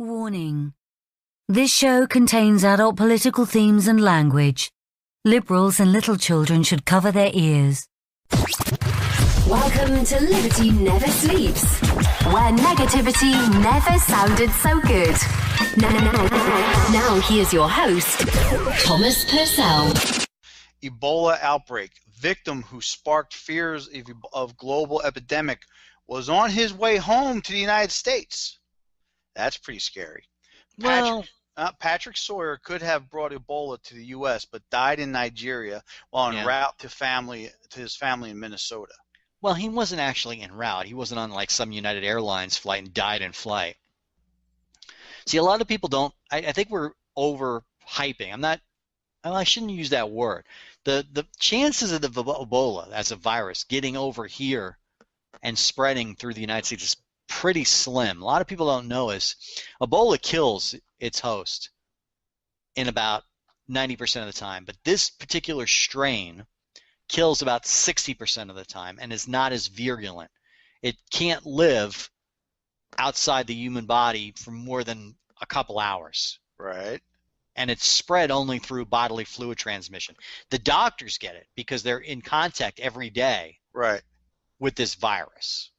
Warning. This show contains adult political themes and language. Liberals and little children should cover their ears. Welcome to Liberty Never Sleeps, where negativity never sounded so good. Now here's your host, Thomas Purcell. Ebola outbreak. Victim who sparked fears of global epidemic was on his way home to the United States. That's pretty scary. Well, Patrick Sawyer could have brought Ebola to the U.S., but died in Nigeria while en route to his family in Minnesota. Well, he wasn't actually en route. He wasn't on like some United Airlines flight and died in flight. See, a lot of people don't. I think we're overhyping. I shouldn't use that word. The chances of the Ebola as a virus getting over here and spreading through the United States is pretty slim. A lot of people don't know is Ebola kills its host in about 90% of the time, but this particular strain kills about 60% of the time and is not as virulent. It can't live outside the human body for more than a couple hours. Right. And it's spread only through bodily fluid transmission. The doctors get it because they're in contact every day with this virus.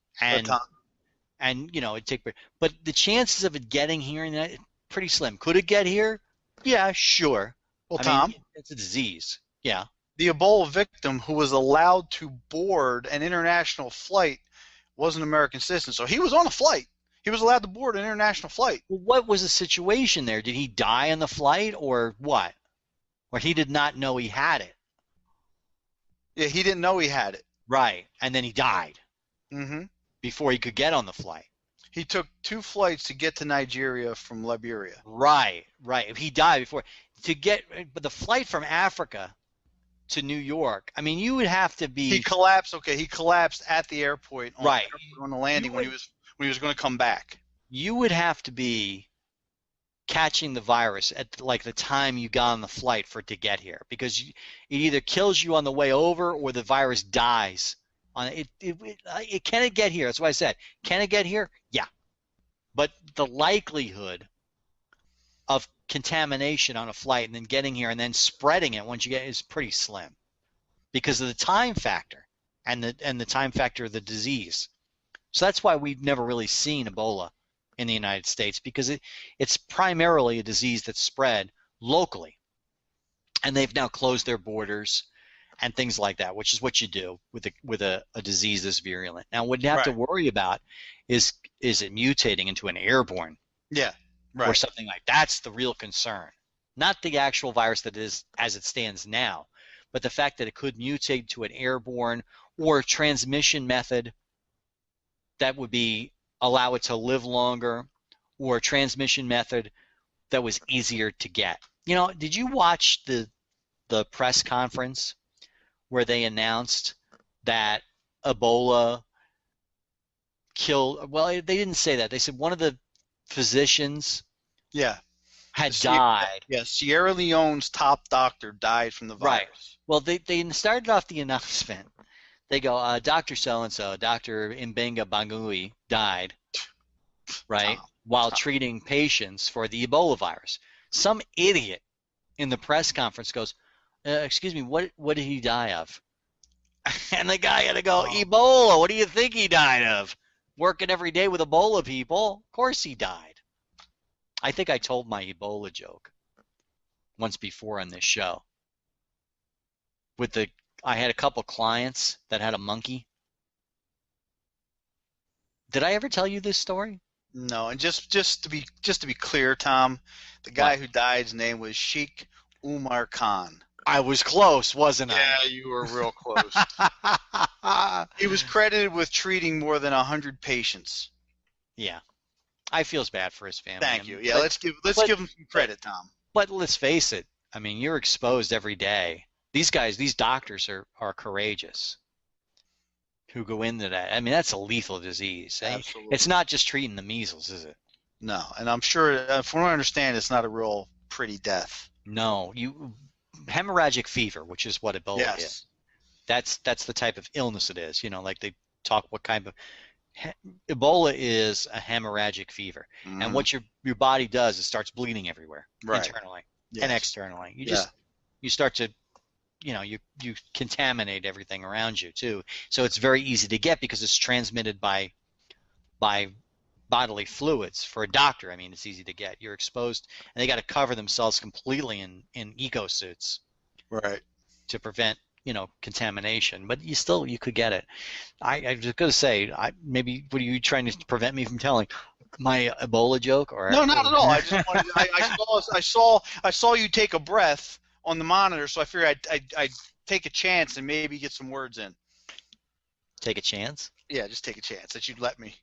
And you know, but the chances of it getting here is pretty slim. Could it get here? Yeah, sure. Well, Tom, it's a disease. Yeah. The Ebola victim who was allowed to board an international flight was an American citizen, so he was on a flight. He was allowed to board an international flight. Well, what was the situation there? Did he die on the flight or what? Or he did not know he had it? Yeah, he didn't know he had it. Right, and then he died. Mm-hmm. Before he could get on the flight. He took 2 flights to get to Nigeria from Liberia. Right. He died before but the flight from Africa to New York. I mean, you would have to be. He collapsed. Okay, he collapsed at the airport on the landing when he was going to come back. You would have to be catching the virus at like the time you got on the flight for it to get here, because it either kills you on the way over or the virus dies. Can it get here? That's what I said. Can it get here? Yeah. But the likelihood of contamination on a flight and then getting here and then spreading it once you get is pretty slim because of the time factor and the time factor of the disease. So that's why we've never really seen Ebola in the United States, because it's primarily a disease that's spread locally. And they've now closed their borders and things like that, which is what you do with a disease this virulent. Now, what you have to worry about is it mutating into an airborne, or something like that. That's the real concern, not the actual virus that is as it stands now, but the fact that it could mutate to an airborne or a transmission method that would allow it to live longer, or a transmission method that was easier to get. You know, did you watch the press conference where they announced that Ebola killed? Well, they didn't say that. They said one of the physicians had died. Yeah, Sierra Leone's top doctor died from the virus. Right. Well, they started off the announcement. They go, Dr. So-and-so, Dr. Mbenga Bangui died, while treating patients for the Ebola virus. Some idiot in the press conference goes, excuse me, what did he die of? And the guy had to go, Ebola, what do you think he died of? Working every day with Ebola people? Of course he died. I think I told my Ebola joke once before on this show. I had a couple clients that had a monkey. Did I ever tell you this story? No, and just to be clear, Tom, the guy who died's name was Sheikh Umar Khan. I was close, wasn't I? Yeah, you were real close. He was credited with treating more than 100 patients. Yeah, I feels bad for his family. Thank you. Yeah, let's give him some credit, Tom. But let's face it. I mean, you're exposed every day. These doctors are courageous who go into that. I mean, that's a lethal disease. Absolutely. It's not just treating the measles, is it? No, and I'm sure, from what I understand, it's not a real pretty death. No, hemorrhagic fever, which is what Ebola is. That's the type of illness it is. You know, like they talk what kind of Ebola is a hemorrhagic fever, and what your body does is starts bleeding everywhere, internally and externally. You start to, you contaminate everything around you too. So it's very easy to get because it's transmitted by bodily fluids. For a doctor, I mean, it's easy to get. You're exposed, and they got to cover themselves completely in eco suits, right, to prevent contamination. But you could get it. I was going to say, maybe what are you trying to prevent me from telling my Ebola joke? Or no, not at all. I just wanted. I saw you take a breath on the monitor, so I figured I'd take a chance and maybe get some words in. Take a chance? Yeah, just take a chance that you'd let me.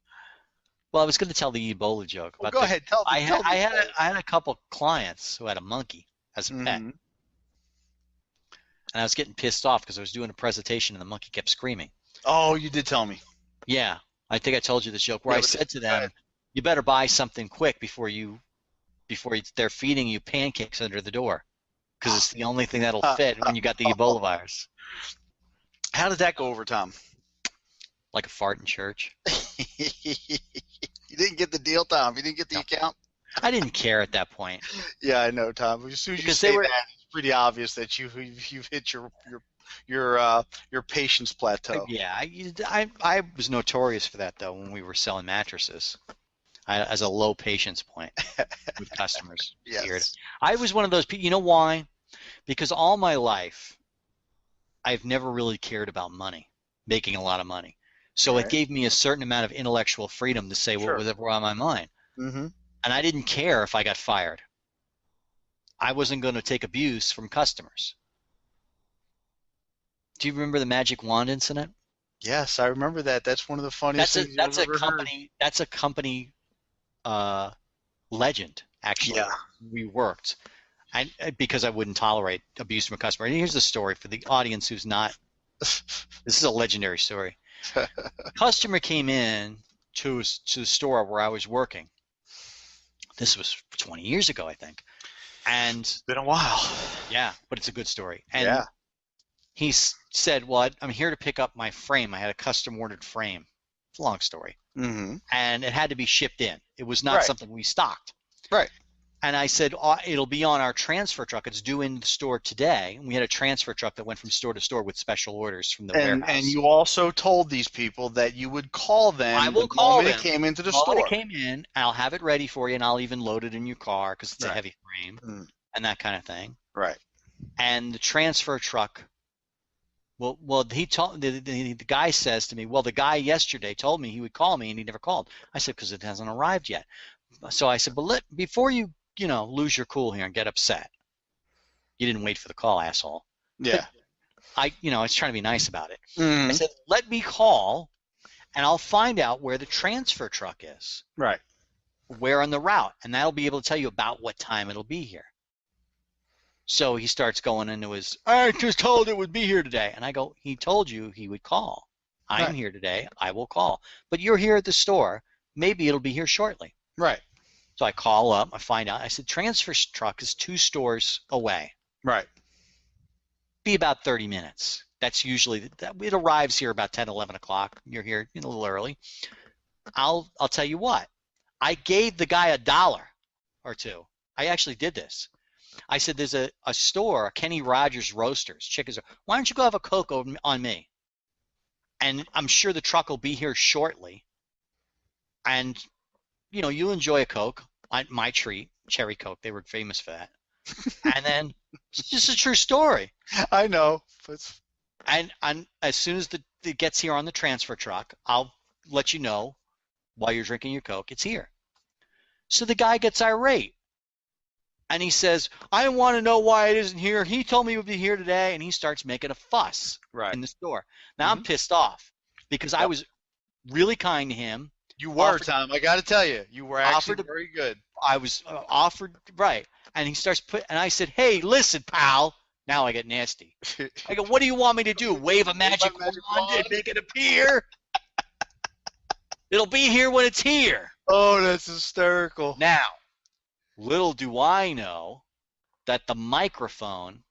Well, I was going to tell the Ebola joke. Well, go ahead. I had a couple clients who had a monkey as a pet. And I was getting pissed off because I was doing a presentation and the monkey kept screaming. Oh, you did tell me. Yeah, I think I told you this joke where I said to them, "You better buy something quick before they're feeding you pancakes under the door, because it's the only thing that'll fit when you got the Ebola virus." How did that go over, Tom? Like a fart in church. You didn't get the deal, Tom. You didn't get the account. I didn't care at that point. Yeah, I know, Tom. As soon as you say that, it's pretty obvious that you've hit your patience plateau. Yeah, I was notorious for that though when we were selling mattresses, as a low patience point with customers. Yes. I was one of those people. You know why? Because all my life, I've never really cared about money, making a lot of money. So it gave me a certain amount of intellectual freedom to say what was ever on my mind. And I didn't care if I got fired. I wasn't going to take abuse from customers. Do you remember the magic wand incident? Yes, I remember that. That's one of the funniest things I've ever heard. That's a company legend, actually. Yeah. We worked. Because I wouldn't tolerate abuse from a customer. And here's the story for the audience who's not. This is a legendary story. A customer came in to the store where I was working. This was 20 years ago, I think. And it's been a while. Yeah, but it's a good story. And he said, "Well, I'm here to pick up my frame. I had a custom ordered frame." It's a long story. And it had to be shipped in. It was not something we stocked. Right. And I said, "It'll be on our transfer truck. It's due in the store today." And we had a transfer truck that went from store to store with special orders from the warehouse. And you also told these people that you would call them. I will call them. The moment it came into the store. The moment it came in, I'll have it ready for you, and I'll even load it in your car because it's a heavy frame and that kind of thing. Right. And the transfer truck. Well, he told the guy says to me, "Well, the guy yesterday told me he would call me, and he never called." I said, "Because it hasn't arrived yet." So I said, "But before you lose your cool here and get upset. You didn't wait for the call, asshole." Yeah. I was trying to be nice about it. I said, "Let me call, and I'll find out where the transfer truck is. Right. Where on the route, and that'll be able to tell you about what time it'll be here." So he starts going into his, "I just told it would be here today." And I go, "He told you he would call. I'm here today. I will call. But you're here at the store. Maybe it'll be here shortly." Right. So I call up, I find out. I said, "Transfer truck is 2 stores away. Right. Be about 30 minutes. That's usually, it arrives here about 10, 11 o'clock. You're here a little early. I'll tell you what. I gave the guy $1 or $2. I actually did this. I said, there's a store, Kenny Rogers Roasters, chickens. Why don't you go have a Coke on me? And I'm sure the truck will be here shortly. And you enjoy a Coke, my treat, cherry Coke. They were famous for that. And then it's just a true story. I know. And as soon as it gets here on the transfer truck, I'll let you know while you're drinking your Coke, it's here. So the guy gets irate. And he says, "I want to know why it isn't here. He told me it would be here today." And he starts making a fuss in the store. Now I'm pissed off because I was really kind to him. You were, Tom. I got to tell you, you were actually very good. I was offered, right. And he starts and I said, "Hey, listen, pal." Now I get nasty. I go, "What do you want me to do? Wave a magic wand and make it appear? It'll be here when it's here." Oh, that's hysterical. Now, little do I know that the microphone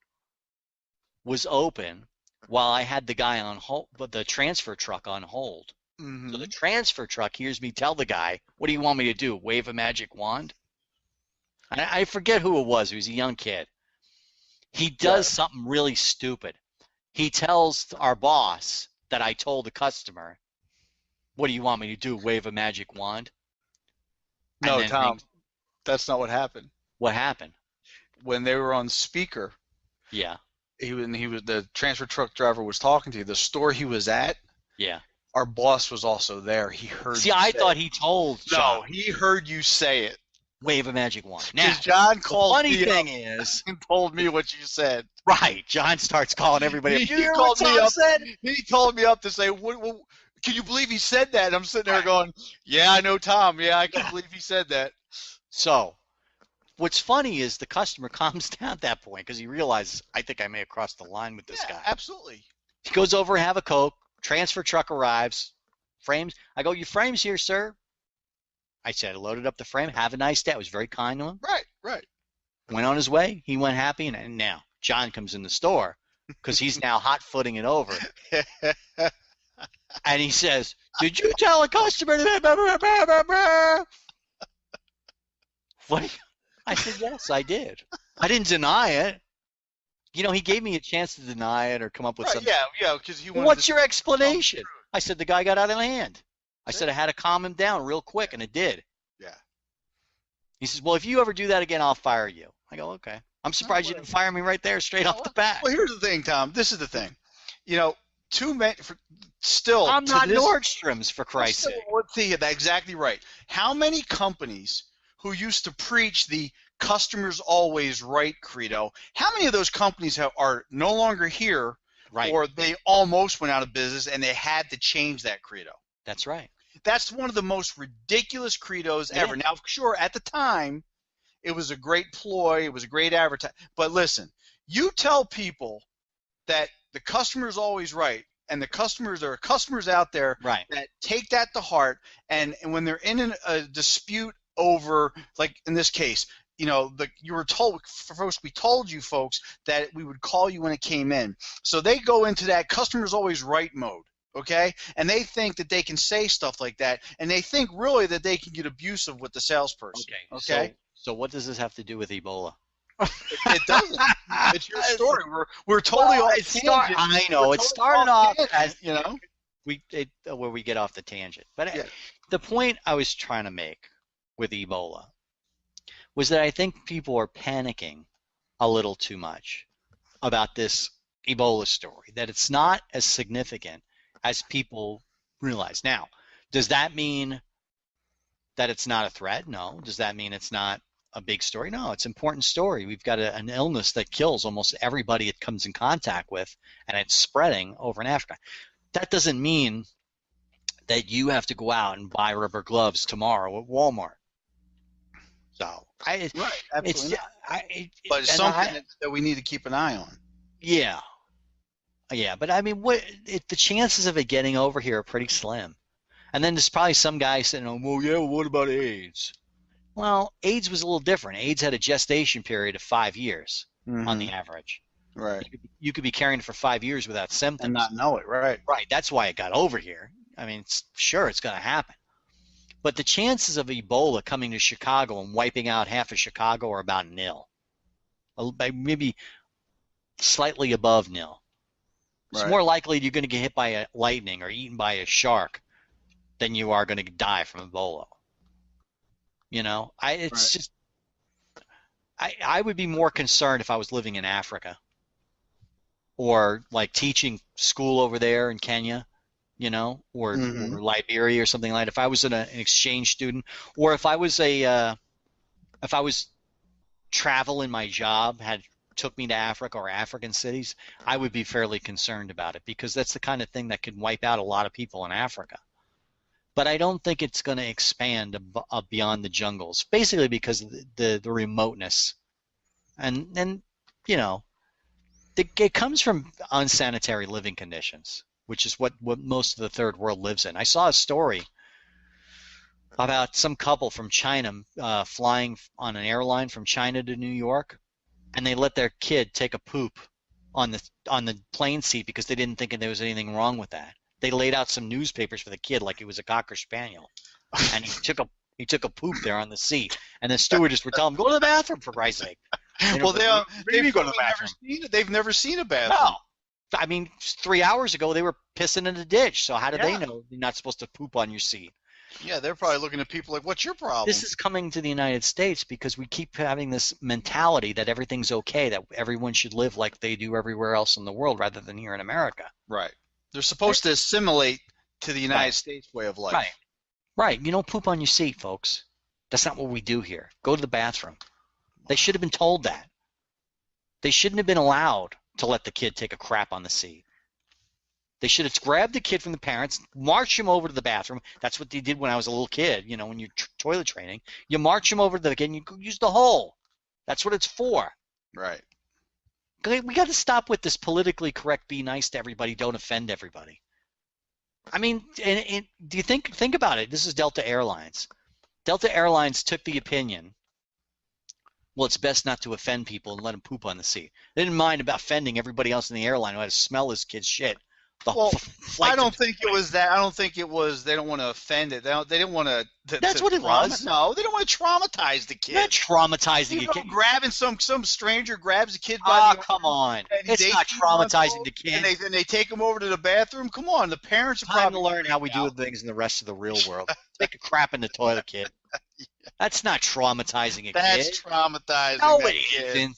was open while I had the guy on hold, but the transfer truck on hold. Mm-hmm. So the transfer truck hears me tell the guy, "What do you want me to do? Wave a magic wand?" And I forget who it was. He was a young kid. He does something really stupid. He tells our boss that I told the customer, "What do you want me to do? Wave a magic wand?" No, And then Tom, that's not what happened. what happened? When they were on speaker, Yeah, he was the transfer truck driver was talking to you. The store he was at, yeah. our boss was also there. He heard. See, you I say thought it. he told No, John, he heard you say it. "Wave a magic wand." Now, Because John the called funny me thing up is, and told me what you said. right, John starts calling everybody up. He You hear called what me Tom up. said? He called me up to say, what, "Can you believe he said that?" And I'm sitting there going, "Yeah, I know Tom. Yeah, I can believe he said that." So, what's funny is the customer calms down at that point because he realizes, I think I may have crossed the line with this Yeah, guy. absolutely. He goes over and have a Coke. Transfer truck arrives. Frames. I go, "Your frame's here, sir." I said, I loaded up the frame. Have a nice day. I was very kind to him. Right. Went on his way. He went happy. And now John comes in the store because he's now hot-footing it over. And he says, "Did you tell a customer that?" What? I said, "Yes, I did. I didn't deny it." You know, he gave me a chance to deny it or come up with something. Yeah, because he Well, wanted what's to your explanation? I said, "The guy got out of hand." I said, "I had to calm him down real quick," and it did. Yeah. He says, "Well, if you ever do that again, I'll fire you." I go, "Okay." I'm surprised you didn't fire me right there, straight off the bat. Well, here's the thing, Tom. This is the thing. You know, still. I'm not to this, Nordstrom's, for Christ's sake. Let's see, that's exactly right. How many companies who used to preach the "customers always right" credo, how many of those companies are no longer here, Right. or they almost went out of business and they had to change that credo? That's right. That's one of the most ridiculous credos ever. is. Now, sure, at the time, it was a great ploy. It was a great advertising. But listen, you tell people that the customer is always right, and there are customers out there Right. that take that to heart, and when they're in a dispute over, like in this case, you were told, first we told you folks that we would call you when it came in. So they go into that customer's always right mode. Okay, and they think that they can say stuff like that, and they think really that they can get abusive with the salesperson. Okay. So what does this have to do with Ebola? It doesn't. It's your story. We're totally off tangent. I know. It Totally started off as where we get off the tangent. But the point I was trying to make with Ebola was that I think people are panicking a little too much about this Ebola story, that it's not as significant as people realize. Now, does that mean that it's not a threat? No. Does that mean it's not a big story? No, it's an important story. We've got an illness that kills almost everybody it comes in contact with, and it's spreading over in Africa. That doesn't mean that you have to go out and buy rubber gloves tomorrow at Walmart. So, absolutely. But it's something that we need to keep an eye on. Yeah. Yeah, but I mean, the chances of it getting over here are pretty slim. And then there's probably some guy saying, "Oh, well, yeah, well, what about AIDS?" Well, AIDS was a little different. AIDS had a gestation period of 5 years on the average. Right. You could be carrying it for 5 years without symptoms. And not know it, right. Right. That's why it got over here. I mean, sure, it's going to happen. But the chances of Ebola coming to Chicago and wiping out half of Chicago are about nil. Maybe slightly above nil. It's more likely you're going to get hit by a lightning or eaten by a shark than you are going to die from Ebola. Just I would be more concerned if I was living in Africa or like teaching school over there in Kenya, or Liberia or something like that. If I was an exchange student, or if I was travel in my job took me to Africa or African cities, I would be fairly concerned about it because that's the kind of thing that could wipe out a lot of people in Africa. But I don't think it's going to expand beyond the jungles, basically because of the remoteness. And it comes from unsanitary living conditions, which is what most of the third world lives in. I saw a story about some couple from China flying on an airline from China to New York, and they let their kid take a poop on the plane seat because they didn't think there was anything wrong with that. they laid out some newspapers for the kid like he was a Cocker Spaniel, and he took a poop there on the seat, and the stewardess would tell him, "Go to the bathroom, for Christ's sake." Well, they've go to the bathroom. They've never seen a bathroom. No. I mean, 3 hours ago they were pissing in the ditch. So how did they know you're not supposed to poop on your seat? Yeah, they're probably looking at people like, "What's your problem?" This is coming to the United States because we keep having this mentality that everything's okay, that everyone should live like they do everywhere else in the world rather than here in America. Right. They're supposed to assimilate to the United States way of life. Right. Right. You don't poop on your seat, folks. That's not what we do here. Go to the bathroom. They should have been told that. They shouldn't have been allowed to let the kid take a crap on the seat. They should have grabbed the kid from the parents, marched him over to the bathroom. That's what they did when I was a little kid, you know, when you're toilet training. You march him over to the kid and you use the hole. That's what it's for. Right. We got to stop with this politically correct, be nice to everybody, don't offend everybody. I mean, do you think about it? This is Delta Airlines. Delta Airlines took the opinion, well, it's best not to offend people and let them poop on the seat. They didn't mind about offending everybody else in the airline who had to smell this kid's shit. Well, I don't think it was that. I don't think it was. They don't want to offend it. They didn't want to. That's what it was. No, they don't want to traumatize the kid. Not traumatizing the kid. Grabbing some stranger grabs the kid by the arm. Come on. It's not traumatizing the kid. And they take him over to the bathroom. Come on, the parents are probably to learn how we do things in the rest of the real world. Take a crap in the toilet, kid. That's not traumatizing a kid. That's traumatizing. No, it isn't.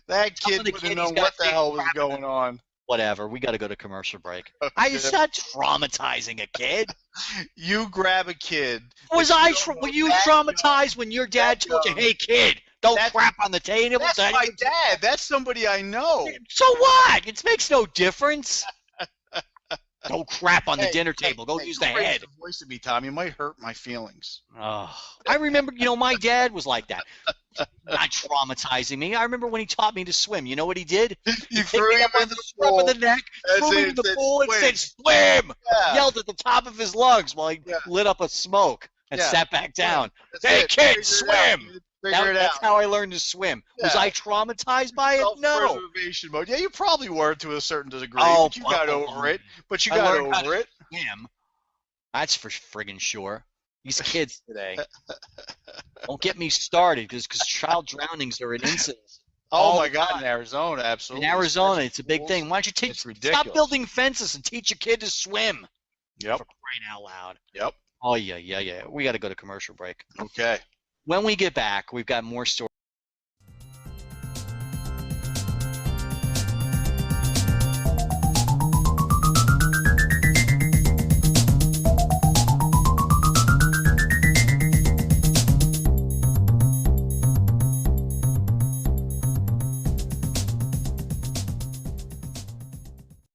That kid wouldn't know what the hell was going on. Whatever. We got to go to commercial break. Okay. It's not traumatizing a kid. You grab a kid. Were you traumatized when your dad told you, "Hey, kid, don't crap on the table"? That's my dad. That's somebody I know. So what? It makes no difference. Don't crap on the dinner table. Go use the head. The voice of me, Tom. You might hurt my feelings. Oh, I remember. You know, my dad was like that. Not traumatizing me. I remember when he taught me to swim. You know what he did? He threw him in the scruff of the neck, threw him in the pool, and said, "Swim!" Yeah. Yelled at the top of his lungs while he lit up a smoke and sat back down. Hey, kid, swim! That's how I learned to swim. Yeah. Was I traumatized by it? No. Self-preservation mode. Yeah, you probably were to a certain degree, but you got over it. But you got over it. Swim. That's for friggin' sure. These kids today. Don't get me started because child drownings are an incident. Oh my God, in Arizona, absolutely. In Arizona, it's a big thing. Why don't you stop building fences and teach your kid to swim? Yep. For crying out loud. Yep. Oh, yeah. We got to go to commercial break. Okay. When we get back, we've got more stories.